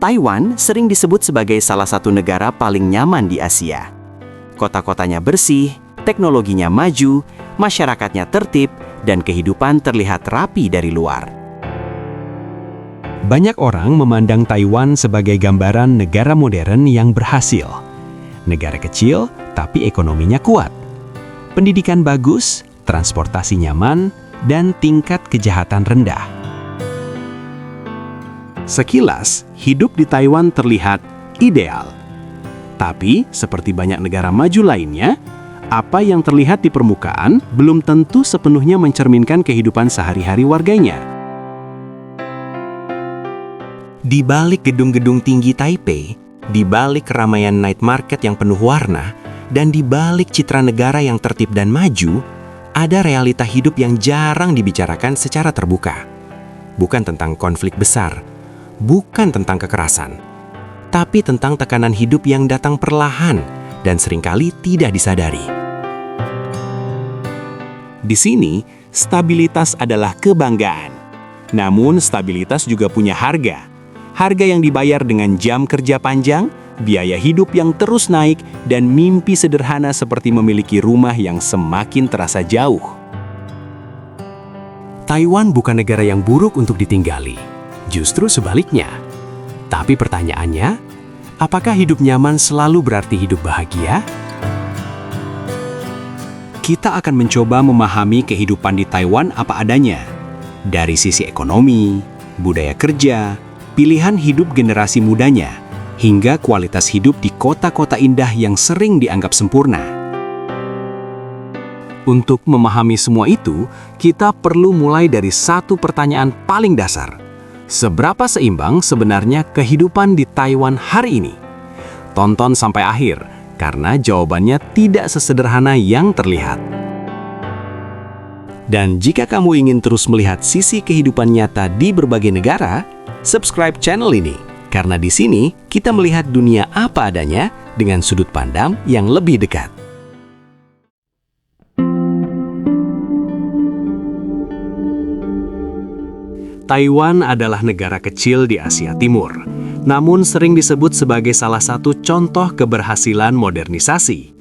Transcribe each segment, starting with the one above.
Taiwan sering disebut sebagai salah satu negara paling nyaman di Asia. Kota-kotanya bersih, teknologinya maju, masyarakatnya tertib, dan kehidupan terlihat rapi dari luar. Banyak orang memandang Taiwan sebagai gambaran negara modern yang berhasil. Negara kecil, tapi ekonominya kuat. Pendidikan bagus, transportasi nyaman, dan tingkat kejahatan rendah. Sekilas, hidup di Taiwan terlihat ideal. Tapi, seperti banyak negara maju lainnya, apa yang terlihat di permukaan belum tentu sepenuhnya mencerminkan kehidupan sehari-hari warganya. Di balik gedung-gedung tinggi Taipei, di balik keramaian night market yang penuh warna, dan di balik citra negara yang tertib dan maju, ada realita hidup yang jarang dibicarakan secara terbuka. Bukan tentang konflik besar, bukan tentang kekerasan, tapi tentang tekanan hidup yang datang perlahan dan seringkali tidak disadari. Di sini, stabilitas adalah kebanggaan. Namun, stabilitas juga punya harga. Harga yang dibayar dengan jam kerja panjang, biaya hidup yang terus naik, dan mimpi sederhana seperti memiliki rumah yang semakin terasa jauh. Taiwan bukan negara yang buruk untuk ditinggali. Justru sebaliknya. Tapi pertanyaannya, apakah hidup nyaman selalu berarti hidup bahagia? Kita akan mencoba memahami kehidupan di Taiwan apa adanya. Dari sisi ekonomi, budaya kerja, pilihan hidup generasi mudanya, hingga kualitas hidup di kota-kota indah yang sering dianggap sempurna. Untuk memahami semua itu, kita perlu mulai dari satu pertanyaan paling dasar. Seberapa seimbang sebenarnya kehidupan di Taiwan hari ini? Tonton sampai akhir, karena jawabannya tidak sesederhana yang terlihat. Dan jika kamu ingin terus melihat sisi kehidupan nyata di berbagai negara, subscribe channel ini, karena di sini kita melihat dunia apa adanya dengan sudut pandang yang lebih dekat. Taiwan adalah negara kecil di Asia Timur, namun sering disebut sebagai salah satu contoh keberhasilan modernisasi.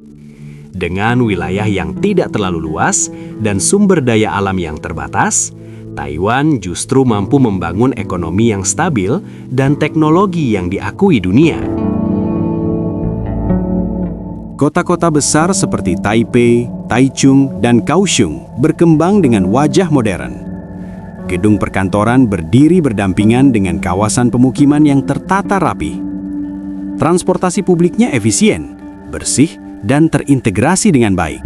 Dengan wilayah yang tidak terlalu luas dan sumber daya alam yang terbatas, Taiwan justru mampu membangun ekonomi yang stabil dan teknologi yang diakui dunia. Kota-kota besar seperti Taipei, Taichung, dan Kaohsiung berkembang dengan wajah modern. Gedung perkantoran berdiri berdampingan dengan kawasan pemukiman yang tertata rapi. Transportasi publiknya efisien, bersih, dan terintegrasi dengan baik.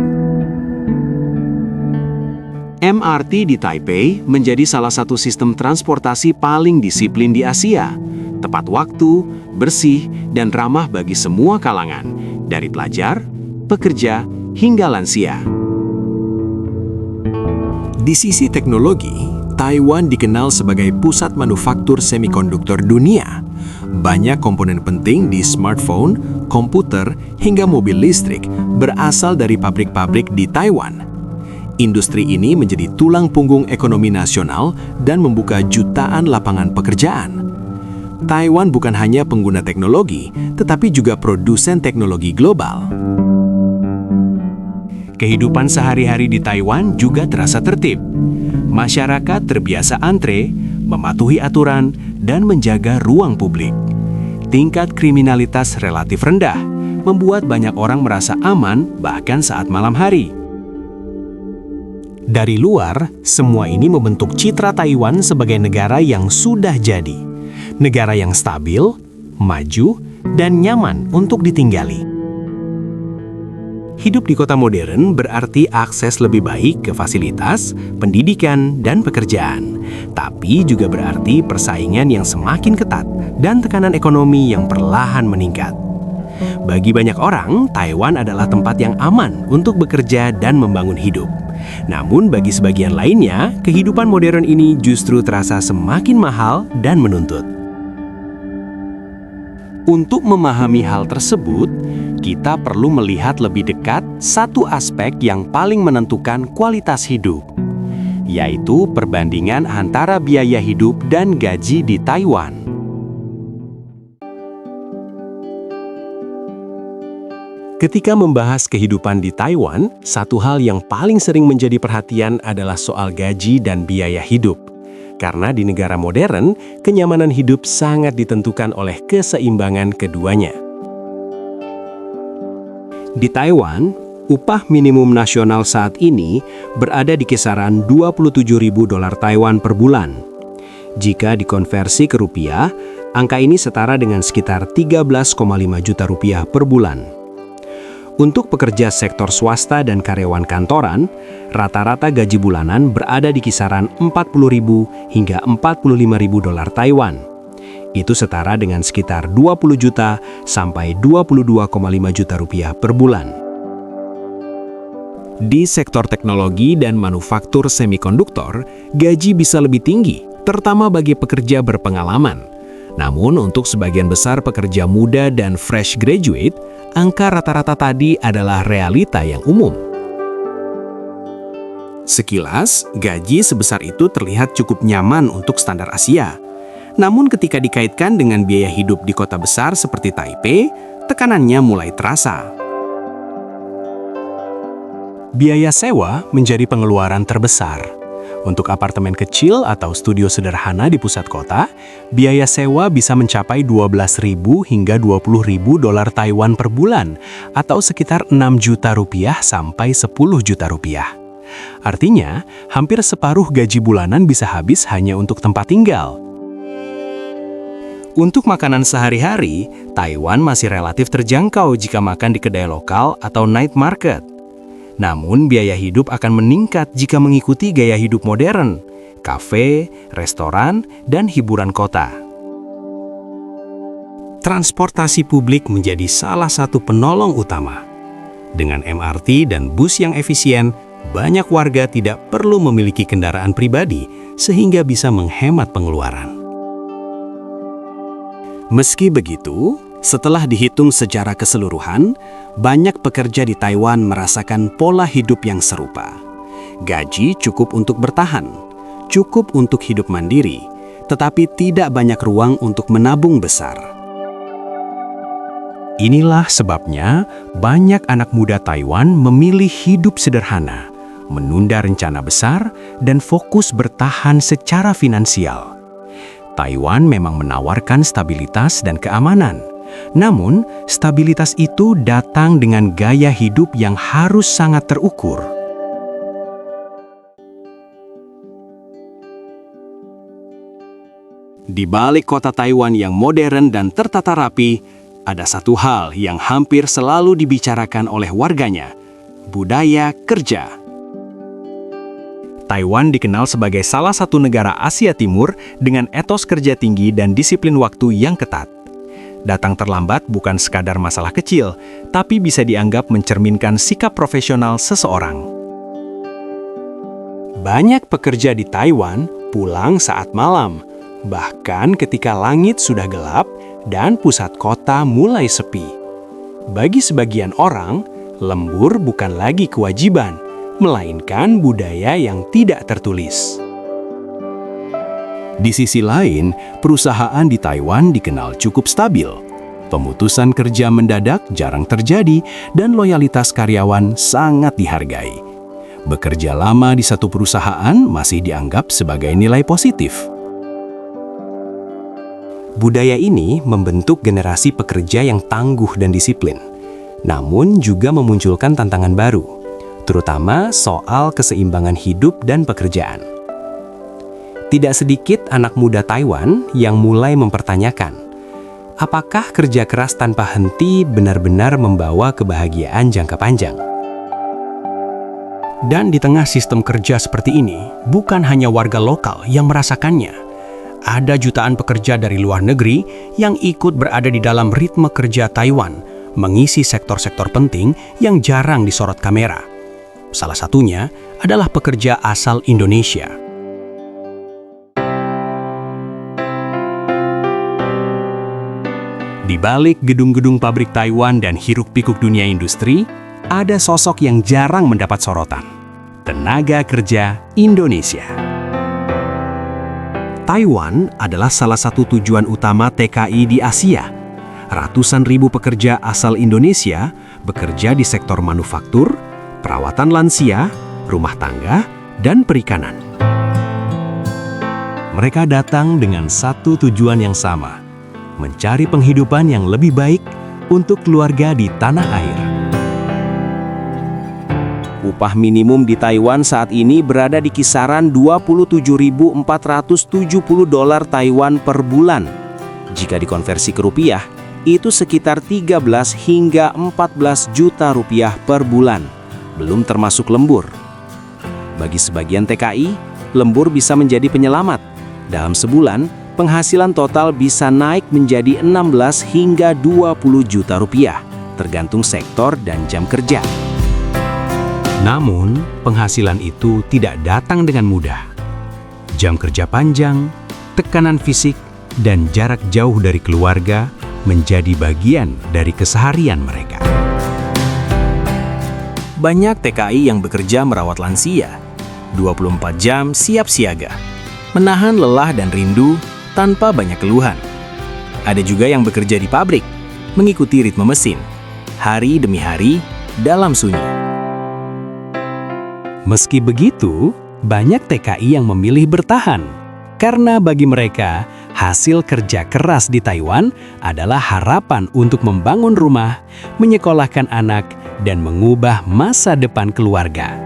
MRT di Taipei menjadi salah satu sistem transportasi paling disiplin di Asia. Tepat waktu, bersih, dan ramah bagi semua kalangan, dari pelajar, pekerja, hingga lansia. Di sisi teknologi, Taiwan dikenal sebagai pusat manufaktur semikonduktor dunia. Banyak komponen penting di smartphone, komputer, hingga mobil listrik berasal dari pabrik-pabrik di Taiwan. Industri ini menjadi tulang punggung ekonomi nasional dan membuka jutaan lapangan pekerjaan. Taiwan bukan hanya pengguna teknologi, tetapi juga produsen teknologi global. Kehidupan sehari-hari di Taiwan juga terasa tertib. Masyarakat terbiasa antre, mematuhi aturan, dan menjaga ruang publik. Tingkat kriminalitas relatif rendah, membuat banyak orang merasa aman bahkan saat malam hari. Dari luar, semua ini membentuk citra Taiwan sebagai negara yang sudah jadi. Negara yang stabil, maju, dan nyaman untuk ditinggali. Hidup di kota modern berarti akses lebih baik ke fasilitas, pendidikan, dan pekerjaan. Tapi juga berarti persaingan yang semakin ketat dan tekanan ekonomi yang perlahan meningkat. Bagi banyak orang, Taiwan adalah tempat yang aman untuk bekerja dan membangun hidup. Namun bagi sebagian lainnya, kehidupan modern ini justru terasa semakin mahal dan menuntut. Untuk memahami hal tersebut, kita perlu melihat lebih dekat satu aspek yang paling menentukan kualitas hidup, yaitu perbandingan antara biaya hidup dan gaji di Taiwan. Ketika membahas kehidupan di Taiwan, satu hal yang paling sering menjadi perhatian adalah soal gaji dan biaya hidup. Karena di negara modern, kenyamanan hidup sangat ditentukan oleh keseimbangan keduanya. Di Taiwan, upah minimum nasional saat ini berada di kisaran 27.000 dolar Taiwan per bulan. Jika dikonversi ke rupiah, angka ini setara dengan sekitar 13,5 juta rupiah per bulan. Untuk pekerja sektor swasta dan karyawan kantoran, rata-rata gaji bulanan berada di kisaran 40.000 hingga 45.000 dolar Taiwan. Itu setara dengan sekitar 20 juta sampai 22,5 juta rupiah per bulan. Di sektor teknologi dan manufaktur semikonduktor, gaji bisa lebih tinggi, terutama bagi pekerja berpengalaman. Namun untuk sebagian besar pekerja muda dan fresh graduate, angka rata-rata tadi adalah realita yang umum. Sekilas, gaji sebesar itu terlihat cukup nyaman untuk standar Asia. Namun ketika dikaitkan dengan biaya hidup di kota besar seperti Taipei, tekanannya mulai terasa. Biaya sewa menjadi pengeluaran terbesar. Untuk apartemen kecil atau studio sederhana di pusat kota, biaya sewa bisa mencapai 12.000 hingga 20.000 dolar Taiwan per bulan, atau sekitar 6 juta rupiah sampai 10 juta rupiah. Artinya, hampir separuh gaji bulanan bisa habis hanya untuk tempat tinggal. Untuk makanan sehari-hari, Taiwan masih relatif terjangkau jika makan di kedai lokal atau night market. Namun, biaya hidup akan meningkat jika mengikuti gaya hidup modern, kafe, restoran, dan hiburan kota. Transportasi publik menjadi salah satu penolong utama. Dengan MRT dan bus yang efisien, banyak warga tidak perlu memiliki kendaraan pribadi sehingga bisa menghemat pengeluaran. Meski begitu, setelah dihitung secara keseluruhan, banyak pekerja di Taiwan merasakan pola hidup yang serupa. Gaji cukup untuk bertahan, cukup untuk hidup mandiri, tetapi tidak banyak ruang untuk menabung besar. Inilah sebabnya banyak anak muda Taiwan memilih hidup sederhana, menunda rencana besar, dan fokus bertahan secara finansial. Taiwan memang menawarkan stabilitas dan keamanan. Namun, stabilitas itu datang dengan gaya hidup yang harus sangat terukur. Di balik kota Taiwan yang modern dan tertata rapi, ada satu hal yang hampir selalu dibicarakan oleh warganya, budaya kerja. Taiwan dikenal sebagai salah satu negara Asia Timur dengan etos kerja tinggi dan disiplin waktu yang ketat. Datang terlambat bukan sekadar masalah kecil, tapi bisa dianggap mencerminkan sikap profesional seseorang. Banyak pekerja di Taiwan pulang saat malam, bahkan ketika langit sudah gelap dan pusat kota mulai sepi. Bagi sebagian orang, lembur bukan lagi kewajiban, melainkan budaya yang tidak tertulis. Di sisi lain, perusahaan di Taiwan dikenal cukup stabil. Pemutusan kerja mendadak jarang terjadi dan loyalitas karyawan sangat dihargai. Bekerja lama di satu perusahaan masih dianggap sebagai nilai positif. Budaya ini membentuk generasi pekerja yang tangguh dan disiplin, namun juga memunculkan tantangan baru, terutama soal keseimbangan hidup dan pekerjaan. Tidak sedikit anak muda Taiwan yang mulai mempertanyakan, apakah kerja keras tanpa henti benar-benar membawa kebahagiaan jangka panjang? Dan di tengah sistem kerja seperti ini, bukan hanya warga lokal yang merasakannya. Ada jutaan pekerja dari luar negeri yang ikut berada di dalam ritme kerja Taiwan, mengisi sektor-sektor penting yang jarang disorot kamera. Salah satunya adalah pekerja asal Indonesia. Di balik gedung-gedung pabrik Taiwan dan hiruk-pikuk dunia industri, ada sosok yang jarang mendapat sorotan. Tenaga kerja Indonesia. Taiwan adalah salah satu tujuan utama TKI di Asia. Ratusan ribu pekerja asal Indonesia bekerja di sektor manufaktur, perawatan lansia, rumah tangga, dan perikanan. Mereka datang dengan satu tujuan yang sama, mencari penghidupan yang lebih baik untuk keluarga di tanah air. Upah minimum di Taiwan saat ini berada di kisaran 27.470 dolar Taiwan per bulan. Jika dikonversi ke rupiah, itu sekitar 13 hingga 14 juta rupiah per bulan, belum termasuk lembur. Bagi sebagian TKI, lembur bisa menjadi penyelamat. Dalam sebulan, penghasilan total bisa naik menjadi 16 hingga 20 juta rupiah, tergantung sektor dan jam kerja. Namun, penghasilan itu tidak datang dengan mudah. Jam kerja panjang, tekanan fisik, dan jarak jauh dari keluarga menjadi bagian dari keseharian mereka. Banyak TKI yang bekerja merawat lansia, 24 jam siap siaga, menahan lelah dan rindu tanpa banyak keluhan. Ada juga yang bekerja di pabrik, mengikuti ritme mesin, hari demi hari dalam sunyi. Meski begitu, banyak TKI yang memilih bertahan, karena bagi mereka, hasil kerja keras di Taiwan adalah harapan untuk membangun rumah, menyekolahkan anak, dan mengubah masa depan keluarga.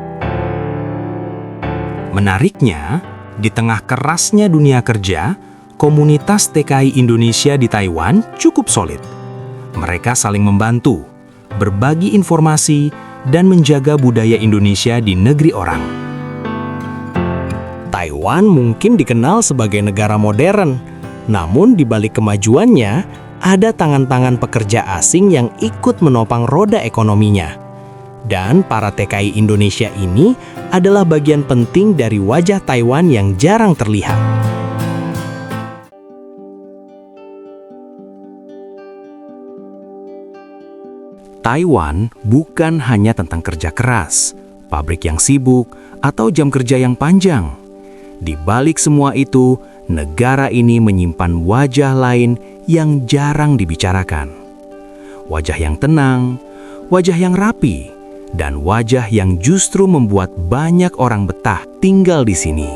Menariknya, di tengah kerasnya dunia kerja, komunitas TKI Indonesia di Taiwan cukup solid. Mereka saling membantu, berbagi informasi, dan menjaga budaya Indonesia di negeri orang. Taiwan mungkin dikenal sebagai negara modern, namun di balik kemajuannya, ada tangan-tangan pekerja asing yang ikut menopang roda ekonominya. Dan para TKI Indonesia ini adalah bagian penting dari wajah Taiwan yang jarang terlihat. Taiwan bukan hanya tentang kerja keras, pabrik yang sibuk, atau jam kerja yang panjang. Di balik semua itu, negara ini menyimpan wajah lain yang jarang dibicarakan. Wajah yang tenang, wajah yang rapi, dan wajah yang justru membuat banyak orang betah tinggal di sini.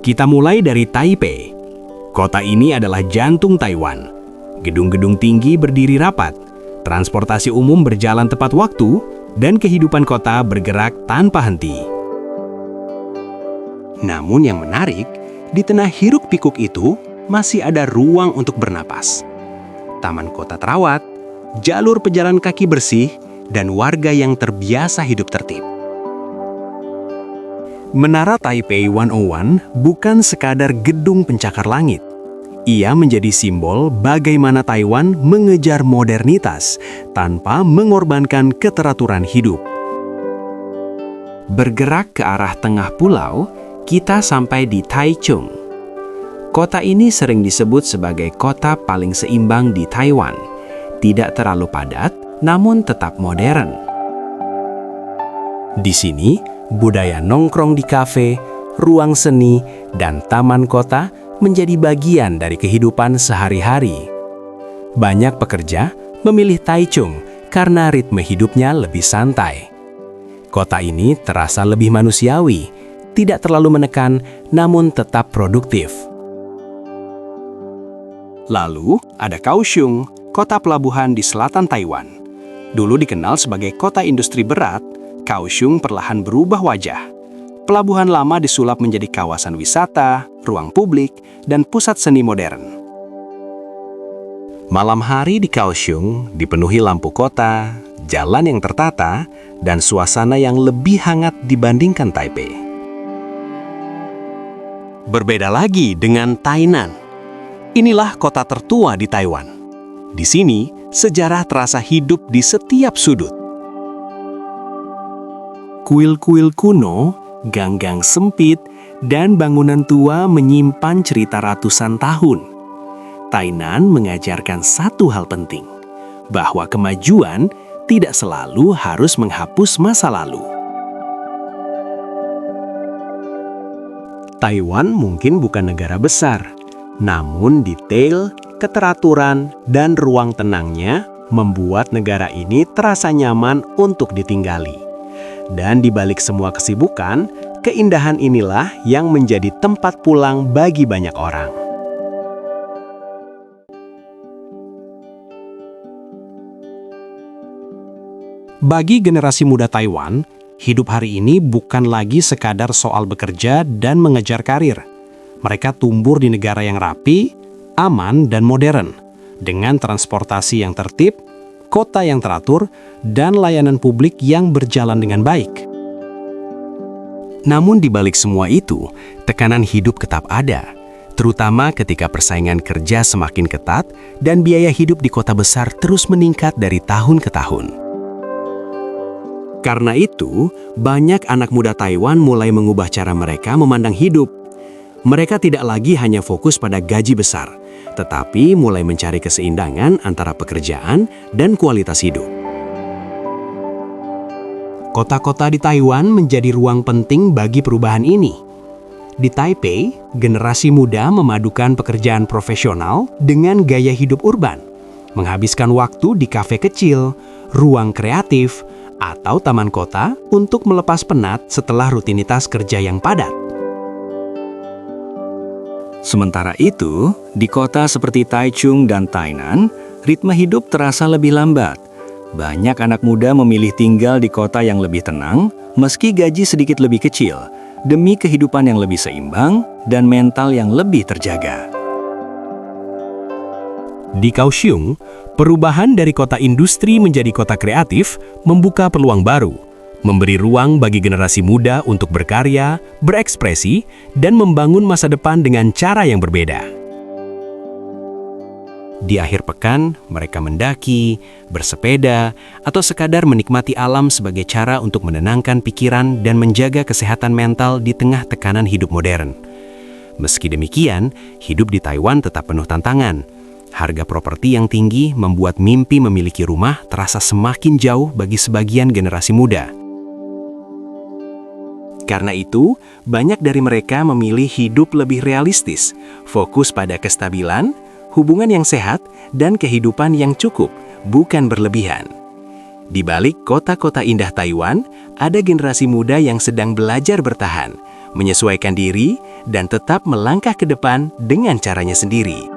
Kita mulai dari Taipei. Kota ini adalah jantung Taiwan. Gedung-gedung tinggi berdiri rapat, transportasi umum berjalan tepat waktu, dan kehidupan kota bergerak tanpa henti. Namun yang menarik, di tengah hiruk-pikuk itu masih ada ruang untuk bernapas. Taman kota terawat, jalur pejalan kaki bersih, dan warga yang terbiasa hidup tertib. Menara Taipei 101 bukan sekadar gedung pencakar langit. Ia menjadi simbol bagaimana Taiwan mengejar modernitas tanpa mengorbankan keteraturan hidup. Bergerak ke arah tengah pulau, kita sampai di Taichung. Kota ini sering disebut sebagai kota paling seimbang di Taiwan. Tidak terlalu padat, namun tetap modern. Di sini, budaya nongkrong di kafe, ruang seni, dan taman kota menjadi bagian dari kehidupan sehari-hari. Banyak pekerja memilih Taichung karena ritme hidupnya lebih santai. Kota ini terasa lebih manusiawi, tidak terlalu menekan, namun tetap produktif. Lalu, ada Kaohsiung, kota pelabuhan di selatan Taiwan. Dulu dikenal sebagai kota industri berat, Kaohsiung perlahan berubah wajah. Pelabuhan lama disulap menjadi kawasan wisata, ruang publik, dan pusat seni modern. Malam hari di Kaohsiung dipenuhi lampu kota, jalan yang tertata, dan suasana yang lebih hangat dibandingkan Taipei. Berbeda lagi dengan Tainan. Inilah kota tertua di Taiwan. Di sini, sejarah terasa hidup di setiap sudut. Kuil-kuil kuno, gang-gang sempit, dan bangunan tua menyimpan cerita ratusan tahun. Tainan mengajarkan satu hal penting, bahwa kemajuan tidak selalu harus menghapus masa lalu. Taiwan mungkin bukan negara besar, namun detail, keteraturan, dan ruang tenangnya membuat negara ini terasa nyaman untuk ditinggali. Dan di balik semua kesibukan, keindahan inilah yang menjadi tempat pulang bagi banyak orang. Bagi generasi muda Taiwan, hidup hari ini bukan lagi sekadar soal bekerja dan mengejar karir. Mereka tumbuh di negara yang rapi, aman, dan modern, dengan transportasi yang tertib, kota yang teratur, dan layanan publik yang berjalan dengan baik. Namun di balik semua itu, tekanan hidup tetap ada, terutama ketika persaingan kerja semakin ketat dan biaya hidup di kota besar terus meningkat dari tahun ke tahun. Karena itu, banyak anak muda Taiwan mulai mengubah cara mereka memandang hidup. Mereka tidak lagi hanya fokus pada gaji besar, tetapi mulai mencari keseimbangan antara pekerjaan dan kualitas hidup. Kota-kota di Taiwan menjadi ruang penting bagi perubahan ini. Di Taipei, generasi muda memadukan pekerjaan profesional dengan gaya hidup urban, menghabiskan waktu di kafe kecil, ruang kreatif, atau taman kota untuk melepas penat setelah rutinitas kerja yang padat. Sementara itu, di kota seperti Taichung dan Tainan, ritme hidup terasa lebih lambat. Banyak anak muda memilih tinggal di kota yang lebih tenang, meski gaji sedikit lebih kecil, demi kehidupan yang lebih seimbang dan mental yang lebih terjaga. Di Kaohsiung, perubahan dari kota industri menjadi kota kreatif membuka peluang baru, memberi ruang bagi generasi muda untuk berkarya, berekspresi, dan membangun masa depan dengan cara yang berbeda. Di akhir pekan, mereka mendaki, bersepeda, atau sekadar menikmati alam sebagai cara untuk menenangkan pikiran dan menjaga kesehatan mental di tengah tekanan hidup modern. Meski demikian, hidup di Taiwan tetap penuh tantangan. Harga properti yang tinggi membuat mimpi memiliki rumah terasa semakin jauh bagi sebagian generasi muda. Karena itu, banyak dari mereka memilih hidup lebih realistis, fokus pada kestabilan, hubungan yang sehat, dan kehidupan yang cukup, bukan berlebihan. Di balik kota-kota indah Taiwan, ada generasi muda yang sedang belajar bertahan, menyesuaikan diri, dan tetap melangkah ke depan dengan caranya sendiri.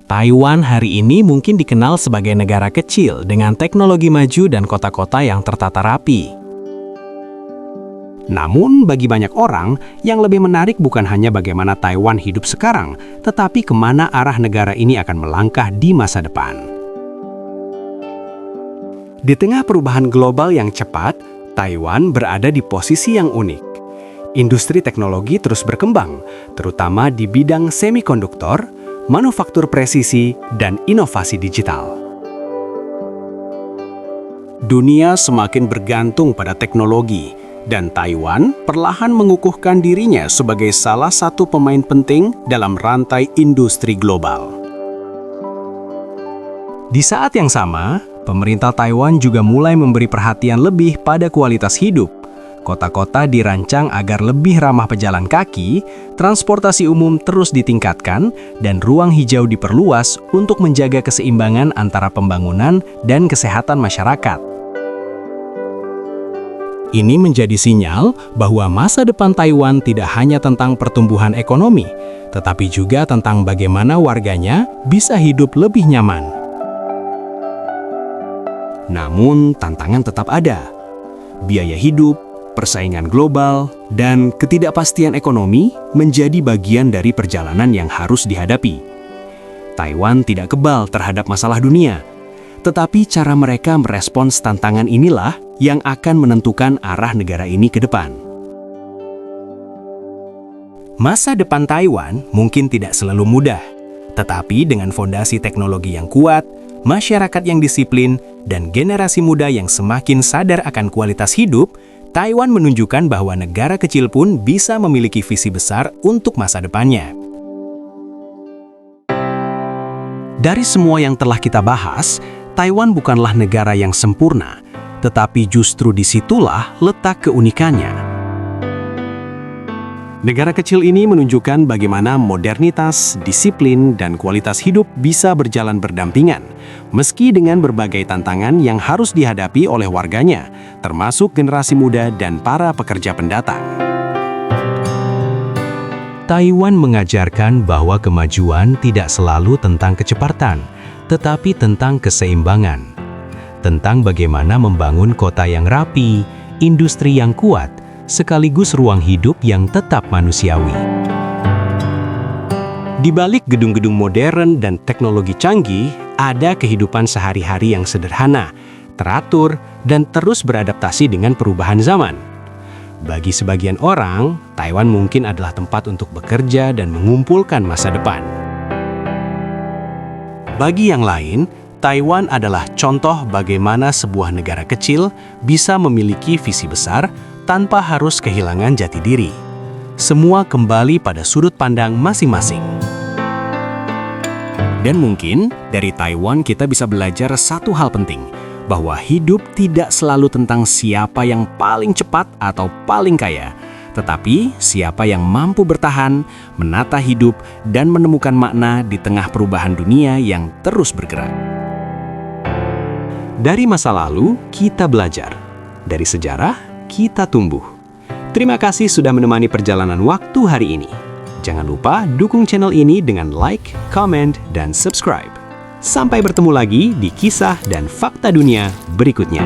Taiwan hari ini mungkin dikenal sebagai negara kecil dengan teknologi maju dan kota-kota yang tertata rapi. Namun, bagi banyak orang, yang lebih menarik bukan hanya bagaimana Taiwan hidup sekarang, tetapi kemana arah negara ini akan melangkah di masa depan. Di tengah perubahan global yang cepat, Taiwan berada di posisi yang unik. Industri teknologi terus berkembang, terutama di bidang semikonduktor, manufaktur presisi, dan inovasi digital. Dunia semakin bergantung pada teknologi, dan Taiwan perlahan mengukuhkan dirinya sebagai salah satu pemain penting dalam rantai industri global. Di saat yang sama, pemerintah Taiwan juga mulai memberi perhatian lebih pada kualitas hidup. Kota-kota dirancang agar lebih ramah pejalan kaki, transportasi umum terus ditingkatkan, dan ruang hijau diperluas untuk menjaga keseimbangan antara pembangunan dan kesehatan masyarakat. Ini menjadi sinyal bahwa masa depan Taiwan tidak hanya tentang pertumbuhan ekonomi, tetapi juga tentang bagaimana warganya bisa hidup lebih nyaman. Namun, tantangan tetap ada. Biaya hidup, persaingan global, dan ketidakpastian ekonomi menjadi bagian dari perjalanan yang harus dihadapi. Taiwan tidak kebal terhadap masalah dunia, tetapi cara mereka merespons tantangan inilah yang akan menentukan arah negara ini ke depan. Masa depan Taiwan mungkin tidak selalu mudah, tetapi dengan fondasi teknologi yang kuat, masyarakat yang disiplin, dan generasi muda yang semakin sadar akan kualitas hidup, Taiwan menunjukkan bahwa negara kecil pun bisa memiliki visi besar untuk masa depannya. Dari semua yang telah kita bahas, Taiwan bukanlah negara yang sempurna, tetapi justru disitulah letak keunikannya. Negara kecil ini menunjukkan bagaimana modernitas, disiplin, dan kualitas hidup bisa berjalan berdampingan, meski dengan berbagai tantangan yang harus dihadapi oleh warganya, termasuk generasi muda dan para pekerja pendatang. Taiwan mengajarkan bahwa kemajuan tidak selalu tentang kecepatan, tetapi tentang keseimbangan. Tentang bagaimana membangun kota yang rapi, industri yang kuat, sekaligus ruang hidup yang tetap manusiawi. Di balik gedung-gedung modern dan teknologi canggih, ada kehidupan sehari-hari yang sederhana, teratur, dan terus beradaptasi dengan perubahan zaman. Bagi sebagian orang, Taiwan mungkin adalah tempat untuk bekerja dan mengumpulkan masa depan. Bagi yang lain, Taiwan adalah contoh bagaimana sebuah negara kecil bisa memiliki visi besar tanpa harus kehilangan jati diri. Semua kembali pada sudut pandang masing-masing. Dan mungkin dari Taiwan kita bisa belajar satu hal penting, bahwa hidup tidak selalu tentang siapa yang paling cepat atau paling kaya, tetapi siapa yang mampu bertahan, menata hidup, dan menemukan makna di tengah perubahan dunia yang terus bergerak. Dari masa lalu, kita belajar. Dari sejarah, kita tumbuh. Terima kasih sudah menemani perjalanan waktu hari ini. Jangan lupa dukung channel ini dengan like, comment, dan subscribe. Sampai bertemu lagi di kisah dan fakta dunia berikutnya.